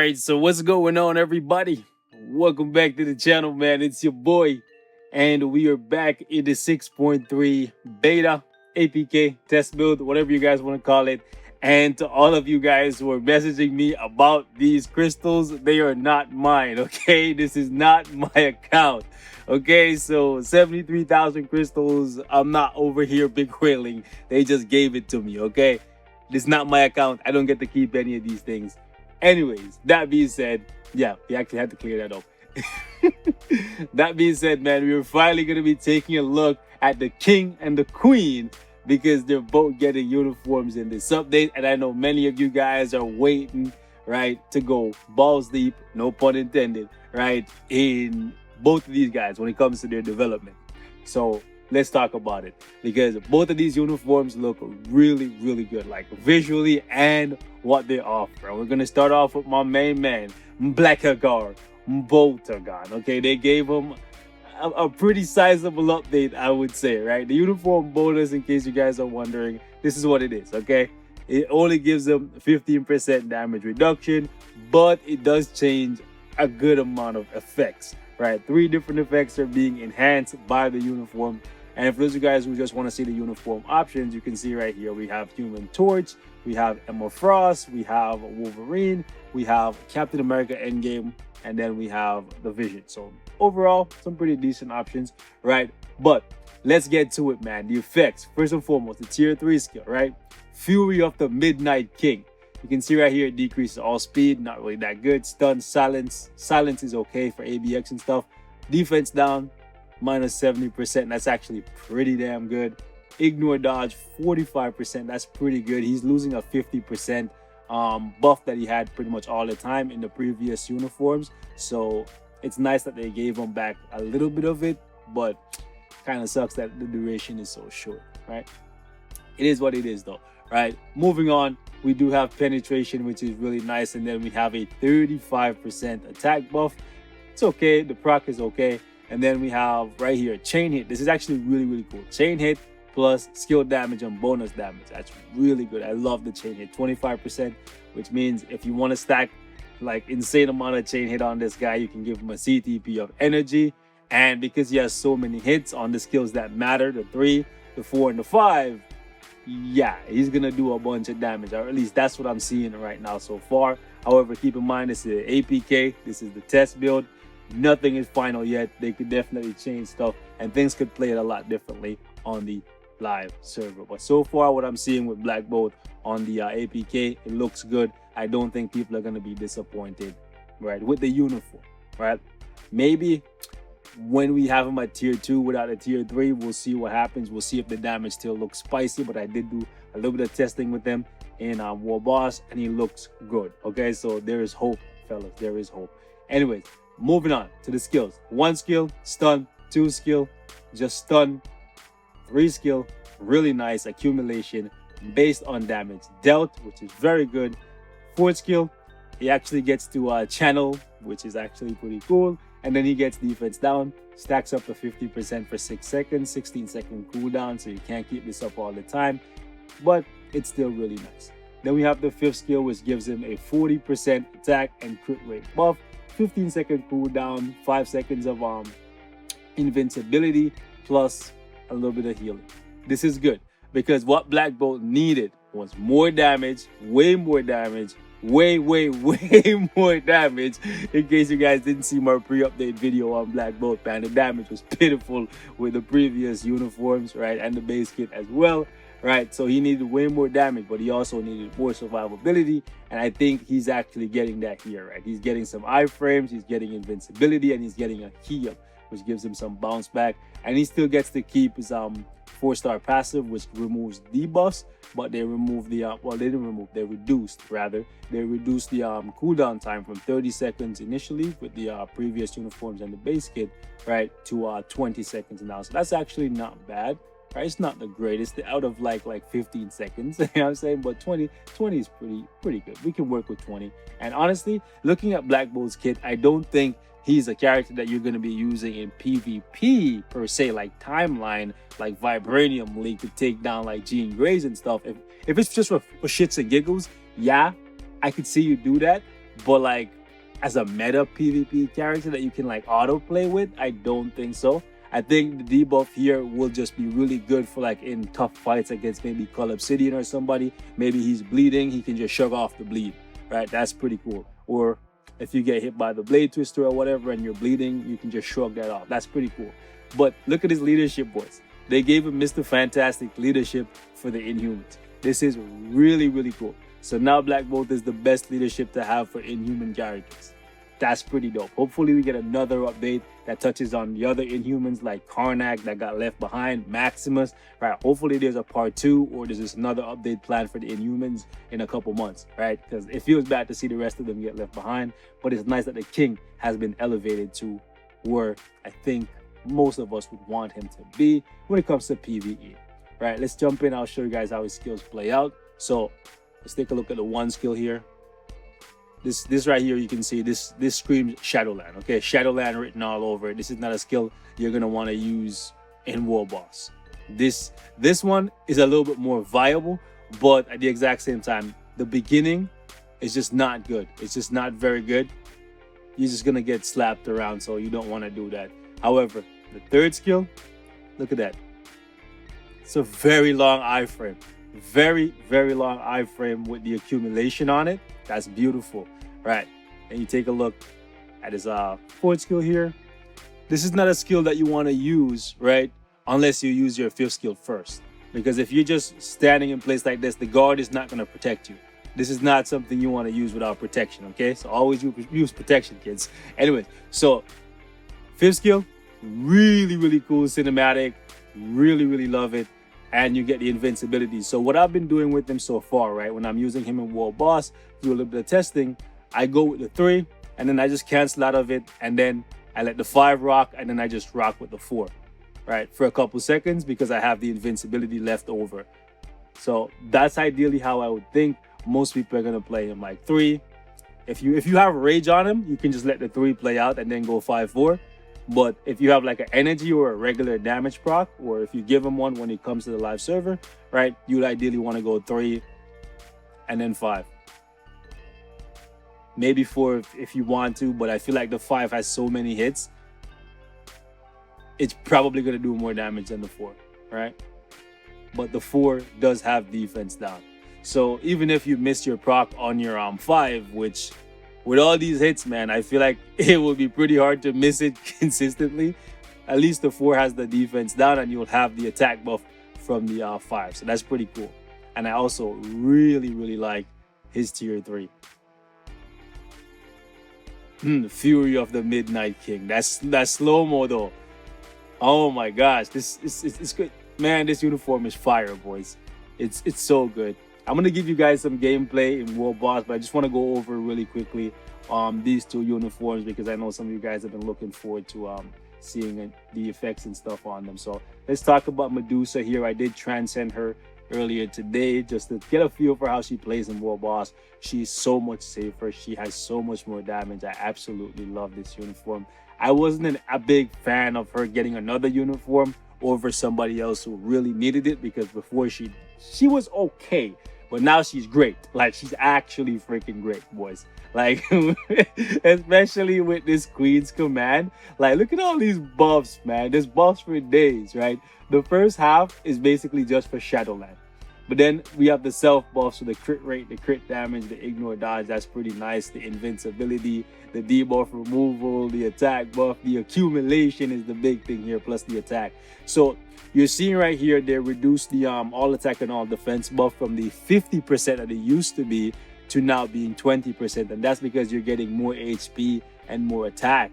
right, so what's going on, everybody? Welcome back to the channel, man. It's your boy, and we are back in the 6.3 beta APK test build, whatever you guys want to call it. And to all of you guys who are messaging me about these crystals, they are not mine, okay? This is not my account, okay? So 73,000 crystals, I'm not over here big whaling. They just gave it to me, okay? This is not my account. I don't get to keep any of these things. Anyways, that being said, yeah, we actually had to clear that up. That being said, man, we're finally going to be taking a look at the king and the queen because they're both getting uniforms in this update. And I know many of you guys are waiting, right, to go balls deep, no pun intended, right, in both of these guys when it comes to their development. So let's talk about it because both of these uniforms look really, really good, like visually and what they offer. And we're going to start off with my main man, Blackagar Boltagon. Okay, they gave him a pretty sizable update, I would say, right? The uniform bonus, in case you guys are wondering, this is what it is, okay? It only gives them 15% damage reduction, but it does change a good amount of effects, right? 3 different effects are being enhanced by the uniform. And for those of you guys who just want to see the uniform options, you can see right here, we have Human Torch, we have Emma Frost, we have Wolverine, we have Captain America Endgame, and then we have the Vision. So overall, some pretty decent options, right? But let's get to it, man. The effects, first and foremost, the tier 3 skill, right? Fury of the Midnight King. You can see right here, it decreases all speed, not really that good. Stun, silence is okay for ABX and stuff. Defense down, minus 70%. That's actually pretty damn good. Ignore dodge, 45%. That's pretty good. He's losing a 50% buff that he had pretty much all the time in the previous uniforms. So it's nice that they gave him back a little bit of it, but kind of sucks that the duration is so short, right? It is what it is though, right? Moving on, we do have penetration, which is really nice. And then we have a 35% attack buff. It's okay. The proc is okay. And then we have right here, chain hit. This is actually really, really cool. Chain hit plus skill damage and bonus damage. That's really good. I love the chain hit. 25%, which means if you want to stack like insane amount of chain hit on this guy, you can give him a CTP of energy. And because he has so many hits on the skills that matter, the 3, the 4, and the 5, yeah, he's going to do a bunch of damage. Or at least that's what I'm seeing right now so far. However, keep in mind, this is APK. This is the test build. Nothing is final yet. They could definitely change stuff and things could play it a lot differently on the live server. But so far, what I'm seeing with Black Bolt on the APK, it looks good. I don't think people are going to be disappointed, right, with the uniform, right? Maybe when we have him at tier 2 without a tier 3, we'll see what happens. We'll see if the damage still looks spicy, but I did do a little bit of testing with him in War Boss and he looks good. Okay, so there is hope, fellas. There is hope. Anyways, moving on to the skills. 1 skill, stun. 2 skill, just stun. 3 skill, really nice accumulation based on damage dealt, which is very good. 4th skill, he actually gets to channel, which is actually pretty cool. And then he gets defense down, stacks up to 50% for 6 seconds, 16-second cooldown, so you can't keep this up all the time, but it's still really nice. Then we have the 5th skill, which gives him a 40% attack and crit rate buff, 15-second cooldown, 5 seconds of invincibility, plus a little bit of healing. This is good because what Black Bolt needed was more damage, way more damage, way more damage. In case you guys didn't see my pre-update video on Black Bolt, man, the damage was pitiful with the previous uniforms, right, and the base kit as well, right? So he needed way more damage, but he also needed more survivability, and I think he's actually getting that here, right? He's getting some iframes, he's getting invincibility, and he's getting a heal, which gives him some bounce back, and he still gets to keep his 4-star passive, which removes debuffs, but they removed the well, they didn't remove, they reduced rather. They reduced the cooldown time from 30 seconds initially with the previous uniforms and the base kit, right, to 20 seconds now. So that's actually not bad, right? It's not the greatest out of like 15 seconds, you know what I'm saying? But 20 is pretty good. We can work with 20. And honestly, looking at Black Bolt's kit, I don't think he's a character that you're going to be using in PvP per se, like timeline, like Vibranium League to take down like Jean Greys and stuff. If it's just for shits and giggles, yeah, I could see you do that. but like as a meta PvP character that you can like auto play with, I don't think so. I think the debuff here will just be really good for like in tough fights against maybe Call Obsidian or somebody. Maybe he's bleeding, he can just shrug off the bleed, right? That's pretty cool. Or if you get hit by the Blade Twister or whatever and you're bleeding, you can just shrug that off. That's pretty cool. But look at his leadership, boys. They gave him Mr. Fantastic leadership for the Inhumans. This is really, really cool. So now Black Bolt is the best leadership to have for Inhuman characters. That's pretty dope. Hopefully we get another update that touches on the other Inhumans like Karnak that got left behind, Maximus, right? Hopefully there's a part 2 or there's just another update planned for the Inhumans in a couple months, right? Because it feels bad to see the rest of them get left behind, but it's nice that the King has been elevated to where I think most of us would want him to be when it comes to PvE, right? Let's jump in. I'll show you guys how his skills play out. So let's take a look at the one skill here. This right here, you can see this screams Shadowland. Okay, Shadowland written all over it. This is not a skill you're gonna want to use in War Boss. This one is a little bit more viable, but at the exact same time, the beginning is just not good. It's just not very good. You're just gonna get slapped around, so you don't want to do that. However, the third skill, look at that. It's a very long iframe. Very, very long iframe with the accumulation on it. That's beautiful, right? And you take a look at his fourth skill here. This is not a skill that you want to use, right? Unless you use your fifth skill first. Because if you're just standing in place like this, the guard is not going to protect you. This is not something you want to use without protection, okay? So always use protection, kids. Anyway, so fifth skill, really, really cool cinematic. Really, really love it. And you get the invincibility. So what I've been doing with him so far, right, when I'm using him in World Boss, do a little bit of testing, I go with the 3, and then I just cancel out of it, and then I let the 5 rock, and then I just rock with the 4, right, for a couple seconds because I have the invincibility left over. So that's ideally how I would think most people are gonna play him, like 3. If you have rage on him, you can just let the 3 play out and then go 5-4. But if you have like an energy or a regular damage proc, or if you give him one when it comes to the live server, right, you'd ideally want to go 3 and then 5. Maybe 4 if you want to, but I feel like the 5 has so many hits, it's probably going to do more damage than the 4, right? But the 4 does have defense down. So even if you miss your proc on your 5, which with all these hits, man, I feel like it will be pretty hard to miss it consistently. At least the 4 has the defense down and you'll have the attack buff from the 5. So that's pretty cool. And I also really, really like his tier 3. Fury of the Midnight King. That's slow-mo though. Oh my gosh, it's good. Man, this uniform is fire, boys. It's so good. I'm going to give you guys some gameplay in World Boss, but I just want to go over really quickly these 2 uniforms because I know some of you guys have been looking forward to seeing the effects and stuff on them. So let's talk about Medusa here. I did transcend her earlier today just to get a feel for how she plays in World Boss. She's so much safer. She has so much more damage. I absolutely love this uniform. I wasn't a big fan of her getting another uniform over somebody else who really needed it because before she was okay. But now she's great. Like, she's actually freaking great, boys. Like, especially with this Queen's Command. Like, look at all these buffs, man. There's buffs for days, right? The first half is basically just for Shadowland. But then we have the self buffs, so the crit rate, the crit damage, the ignore dodge. That's pretty nice. The invincibility, the debuff removal, the attack buff, the accumulation is the big thing here, plus the attack. So you're seeing right here, they reduced the all attack and all defense buff from the 50% that it used to be to now being 20%. And that's because you're getting more HP and more attack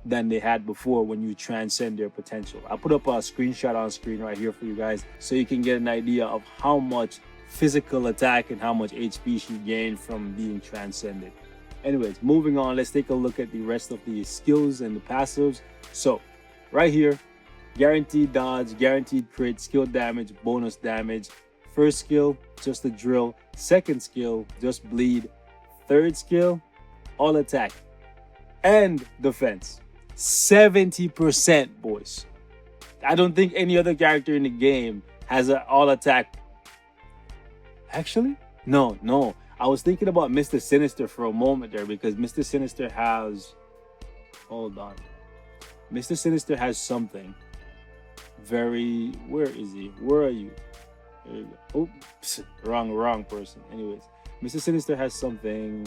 than they had before when you transcend their potential. I'll put up a screenshot on screen right here for you guys so you can get an idea of how much physical attack and how much HP she gained from being transcended. Anyways, moving on, let's take a look at the rest of the skills and the passives. So right here, guaranteed dodge, guaranteed crit, skill damage, bonus damage. First skill, just a drill. Second skill, just bleed. Third skill, all attack and defense. 70%, boys. I don't think any other character in the game has an all attack. Actually, no. I was thinking about Mr. Sinister for a moment there, because Mr. Sinister has, hold on, Mr. Sinister has something very, where is he? Where are you? There you go. Oops, wrong person. Anyways, Mr. Sinister has something.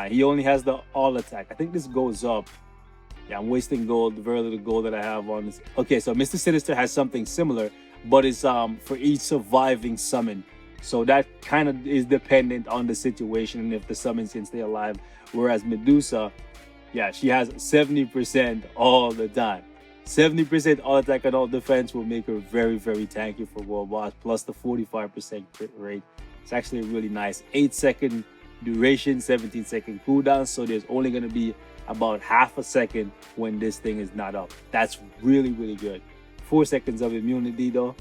He only has the all attack. I think this goes up. Yeah, I'm wasting gold, very little gold that I have on this. Okay, so Mr. Sinister has something similar, but it's for each surviving summon. So that kind of is dependent on the situation and if the summons can stay alive. Whereas Medusa, yeah, she has 70% all the time. 70% all attack and all defense will make her very, very tanky for World Boss, plus the 45% crit rate. It's actually really nice. 8-second duration, 17-second cooldown, so there's only going to be about half a second when this thing is not up. That's really, really good. 4 seconds of immunity though.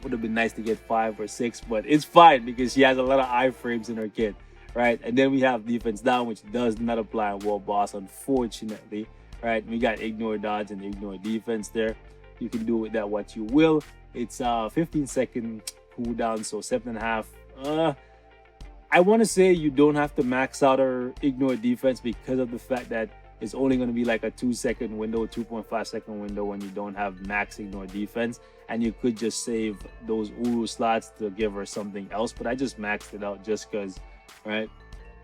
Would have been nice to get 5 or 6, but it's fine because she has a lot of iframes in her kit, right? And then we have defense down, which does not apply on World Boss, unfortunately, right? We got ignore dodge and ignore defense there. You can do with that what you will. It's 15-second cooldown, so 7.5. I want to say you don't have to max out or ignore defense because of the fact that it's only going to be like a 2-second window, 2.5-second window when you don't have max ignore defense, and you could just save those Uru slots to give her something else. But I just maxed it out just because, right?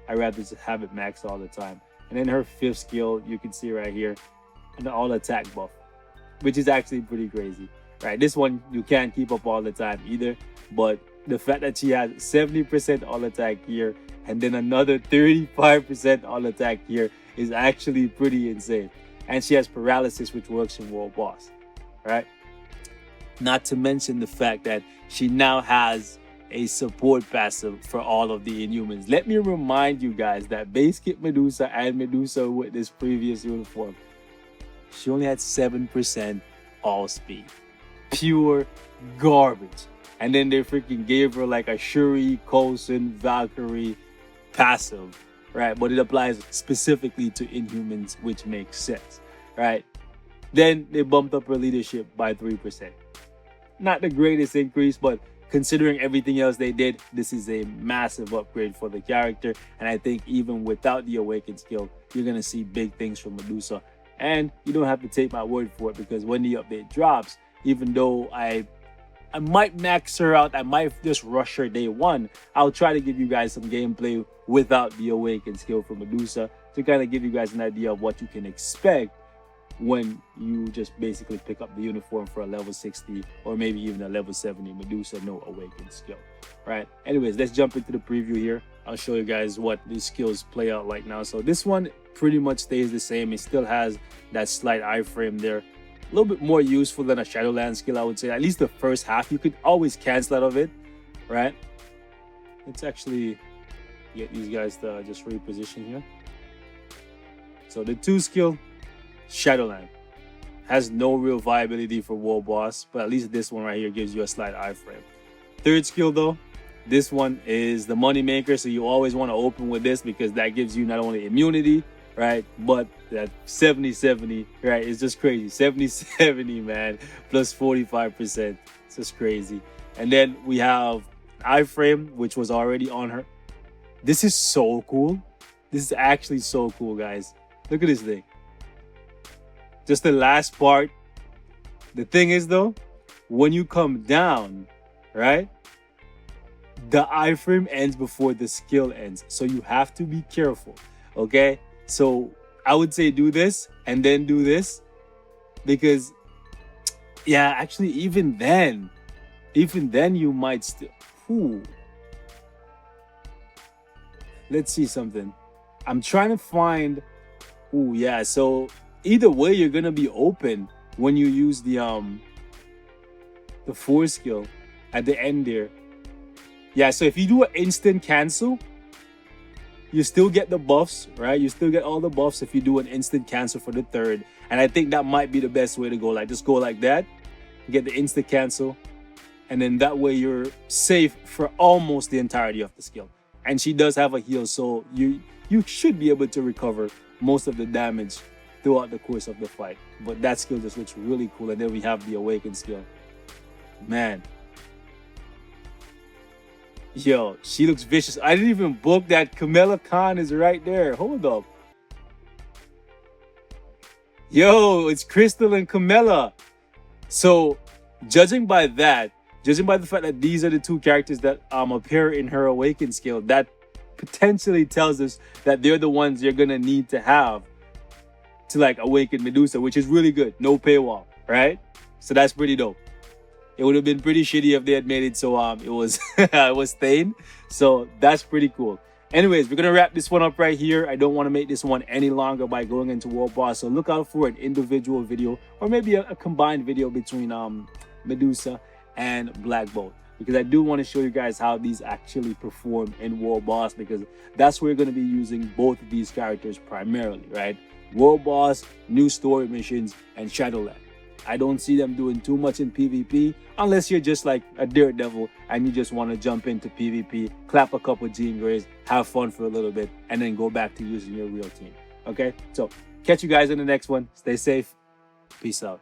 I rather just have it maxed all the time. And then her 5th skill, you can see right here, an all attack buff, which is actually pretty crazy, right? This one you can't keep up all the time either, but the fact that she has 70% all attack here and then another 35% all attack here is actually pretty insane. And she has paralysis, which works in World Boss, right? Not to mention the fact that she now has a support passive for all of the Inhumans. Let me remind you guys that base kit Medusa and Medusa with this previous uniform, she only had 7% all speed. Pure garbage. And then they freaking gave her like a Shuri, Coulson, Valkyrie passive, right? But it applies specifically to Inhumans, which makes sense, right? Then they bumped up her leadership by 3%. Not the greatest increase, but considering everything else they did, this is a massive upgrade for the character. And I think even without the Awakened skill, you're going to see big things from Medusa. And you don't have to take my word for it, because when the update drops, even though I might max her out, I might just rush her day one, I'll try to give you guys some gameplay without the Awakened skill for Medusa to kind of give you guys an idea of what you can expect when you just basically pick up the uniform for a level 60 or maybe even a level 70 Medusa, no Awakened skill, right? Anyways, let's jump into the preview here. I'll show you guys what these skills play out like now. So this one pretty much stays the same. It still has that slight iframe there. A little bit more useful than a Shadowland skill, I would say. At least the first half, you could always cancel out of it, right? Let's actually get these guys to just reposition here. So the 2 skill, Shadowland, has no real viability for World Boss, but at least this one right here gives you a slight iframe. 3rd skill though, this one is the money maker, so you always want to open with this because that gives you not only immunity, right, but that 70-70, right, it's just crazy. 70-70, man, plus 45%. It's just crazy. And then we have iframe, which was already on her. This is so cool. This is actually so cool, guys. Look at this thing. Just the last part. The thing is though, when you come down, right, the iframe ends before the skill ends, so you have to be careful, okay? So I would say do this and then do this, because yeah, actually even then you might still, let's see something. I'm trying to find, yeah, so either way you're gonna be open when you use the 4 skill at the end there. Yeah, so if you do an instant cancel, you still get the buffs, right? You still get all the buffs if you do an instant cancel for the 3rd. And I think that might be the best way to go. Like, just go like that, get the instant cancel, and then that way you're safe for almost the entirety of the skill. And she does have a heal, so you should be able to recover most of the damage throughout the course of the fight. But that skill just looks really cool. And then we have the Awakened skill. Man. Yo, she looks vicious. I didn't even book that. Camilla Khan is right there. Hold up. Yo, it's Crystal and Camilla. So, judging by that, judging by the fact that these are the two characters that appear in her Awaken skill, that potentially tells us that they're the ones you're gonna need to have to like awaken Medusa, which is really good. No paywall, right? So that's pretty dope. It would have been pretty shitty if they had made it so it was it was Thane. So that's pretty cool. Anyways, we're gonna wrap this one up right here. I don't want to make this one any longer by going into World Boss. So look out for an individual video or maybe a combined video between Medusa and Black Bolt, because I do want to show you guys how these actually perform in World Boss, because that's where you're going to be using both of these characters primarily, right? World Boss, new story missions, and Shadowland. I don't see them doing too much in PvP unless you're just like a daredevil and you just want to jump into PvP, clap a couple Jean Greys, have fun for a little bit, and then go back to using your real team. Okay, so catch you guys in the next one. Stay safe. Peace out.